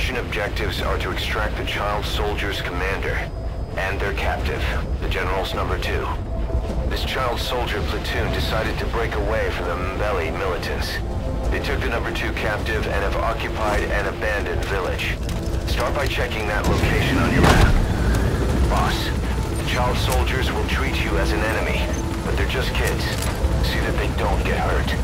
mission objectives are to extract the child soldier's commander and their captive, the General's number 2. This child soldier platoon decided to break away from the Mbeli militants. They took the number 2 captive and have occupied an abandoned village. Start by checking that location on your map. Boss, the child soldiers will treat you as an enemy, but they're just kids. See that they don't get hurt.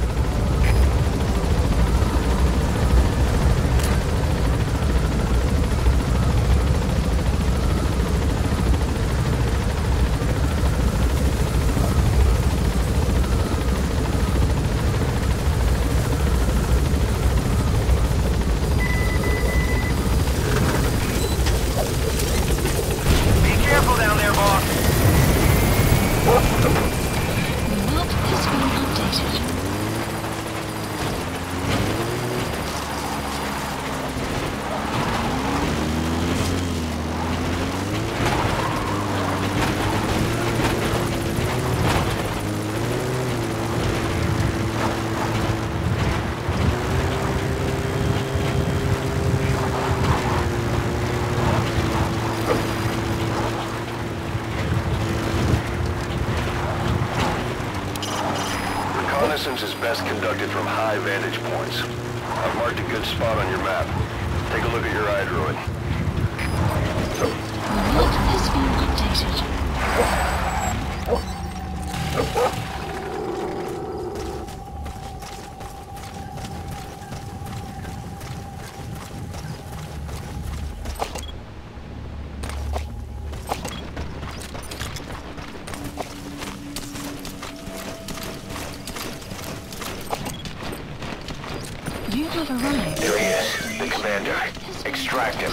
Reconnaissance is best conducted from high vantage points. I've marked a good spot on your map. Take a look at your eye druid. The map has been updated. You have arrived. There he is, the commander. Extract him.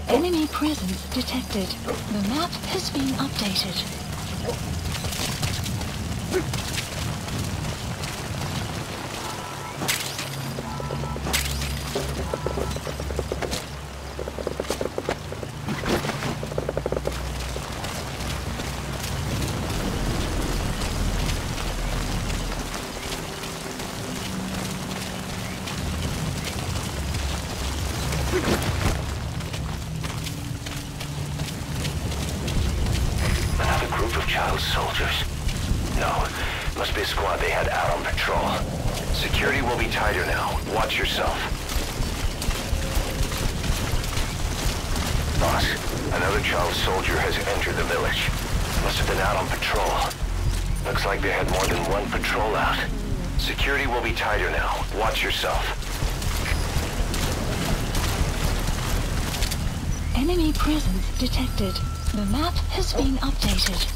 Enemy presence detected. The map has been updated. Another group of child soldiers. No, must be a squad they had out on patrol. Security will be tighter now. Watch yourself. Boss, another child soldier has entered the village. Must have been out on patrol. Looks like they had more than one patrol out. Security will be tighter now. Watch yourself. Enemy presence detected. The map has been updated.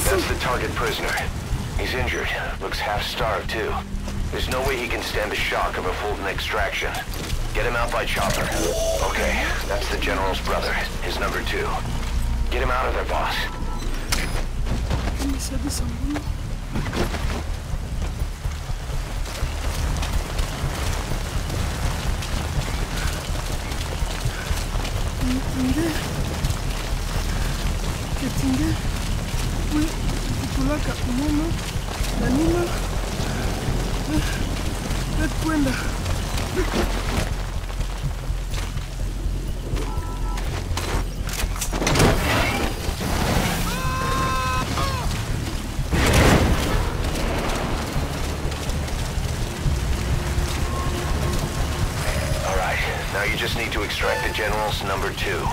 That's the target prisoner. He's injured. Looks half-starved, too. There's no way he can stand the shock of a full extraction. Get him out by chopper. Okay, that's the General's brother, his number 2. Get him out of there, boss. Alright, now you just need to extract the General's number 2.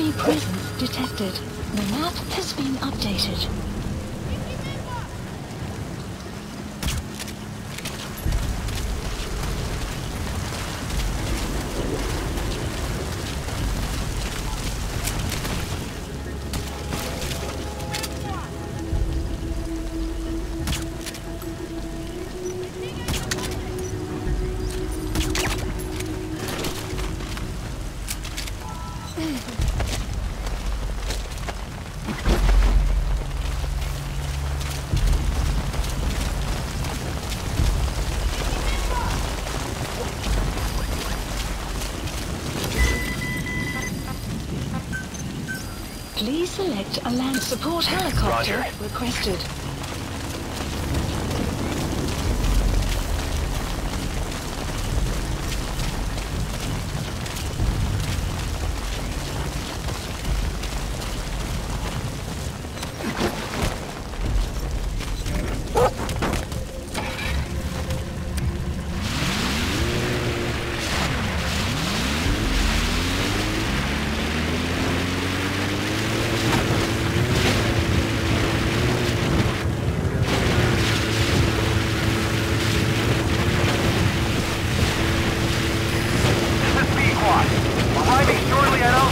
Enemy presence detected. The map has been updated. Please select a land support helicopter Roger. requested.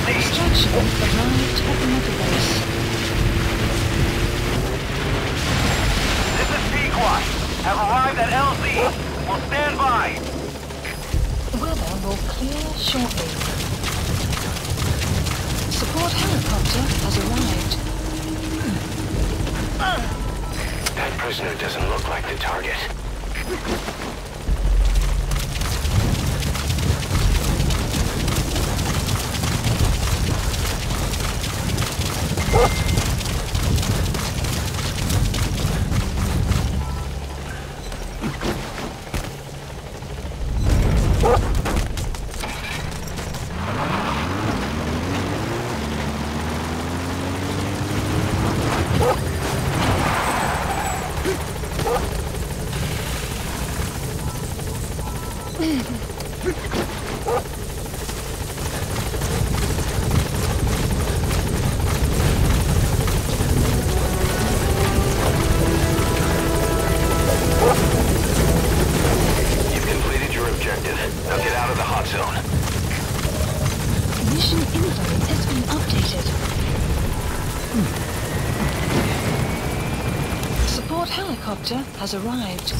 Extraction arrived at the mother base. This is Pequot. Have arrived at LZ. Will stand by. Weather will clear shortly. Support helicopter has arrived. That prisoner doesn't look like the target. You've completed your objective. Now get out of the hot zone. Mission info has been updated. Support helicopter has arrived.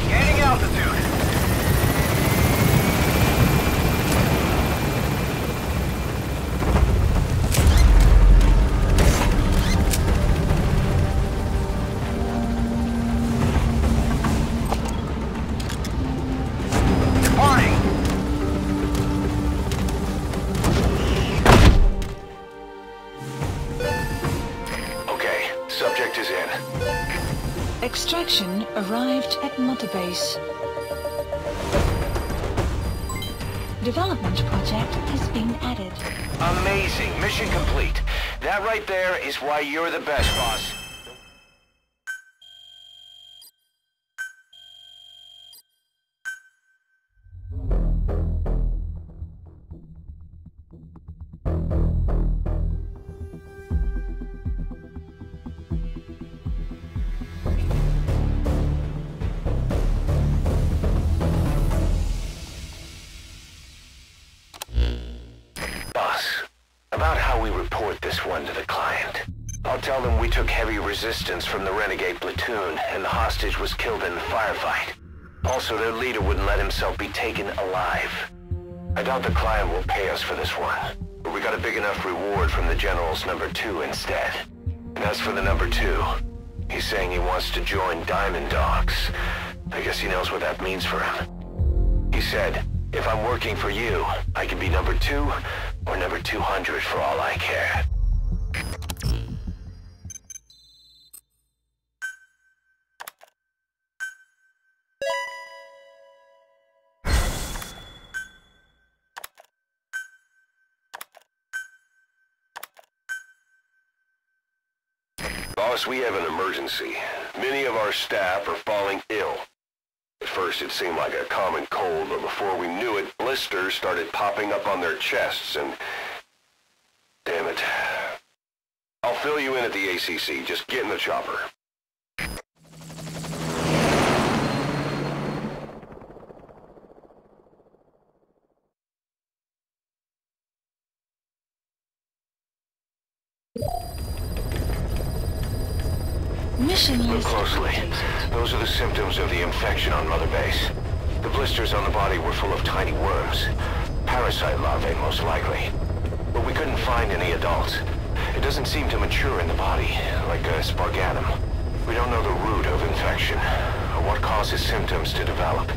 Gaining altitude. Departing. Okay, subject is in. Extraction arrived at mother base. Development project has been added. Amazing. Mission complete. That right there is why you're the best, boss. Boss, about how we report this one to the client. I'll tell them we took heavy resistance from the renegade platoon and the hostage was killed in the firefight. Also, their leader wouldn't let himself be taken alive. I doubt the client will pay us for this one, but we got a big enough reward from the General's number 2 instead. And as for the number 2, he's saying he wants to join Diamond Dogs. I guess he knows what that means for him. He said, if I'm working for you, I can be number 2 or number 200 for all I care. Boss, we have an emergency. Many of our staff are falling ill. At first it seemed like a common cold, but before we knew it, blisters started popping up on their chests and... Damn it. I'll fill you in at the ACC. Just get in the chopper. Mission Look list closely. updated. Those are the symptoms of the infection on Mother Base. The blisters on the body were full of tiny worms. Parasite larvae, most likely. But we couldn't find any adults. It doesn't seem to mature in the body, like a spargatum. We don't know the root of infection, or what causes symptoms to develop.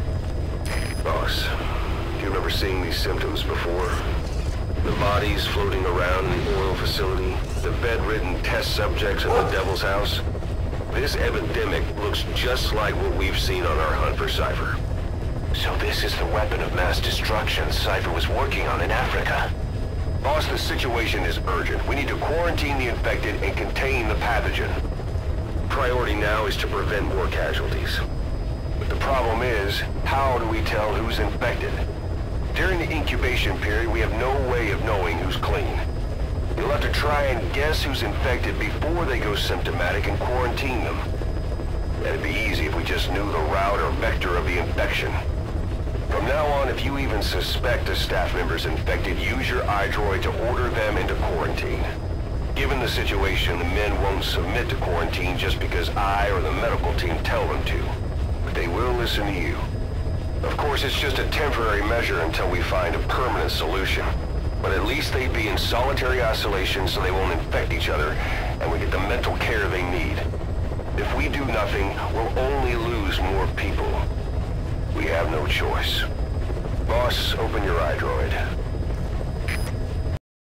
Boss, do you remember seeing these symptoms before? The bodies floating around in the oil facility, the bedridden test subjects in the Devil's House. This epidemic looks just like what we've seen on our hunt for Cypher. So this is the weapon of mass destruction Cypher was working on in Africa. Boss, the situation is urgent. We need to quarantine the infected and contain the pathogen. Priority now is to prevent more casualties. But the problem is, how do we tell who's infected? During the incubation period, we have no way of knowing who's clean. You'll have to try and guess who's infected before they go symptomatic and quarantine them. That'd be easy if we just knew the route or vector of the infection. From now on, if you even suspect a staff member's infected, use your iDroid to order them into quarantine. Given the situation, the men won't submit to quarantine just because I or the medical team tell them to. But they will listen to you. Of course, it's just a temporary measure until we find a permanent solution. But at least they'd be in solitary isolation so they won't infect each other, and we get the mental care they need. If we do nothing, we'll only lose more people. We have no choice. Boss, open your iDroid.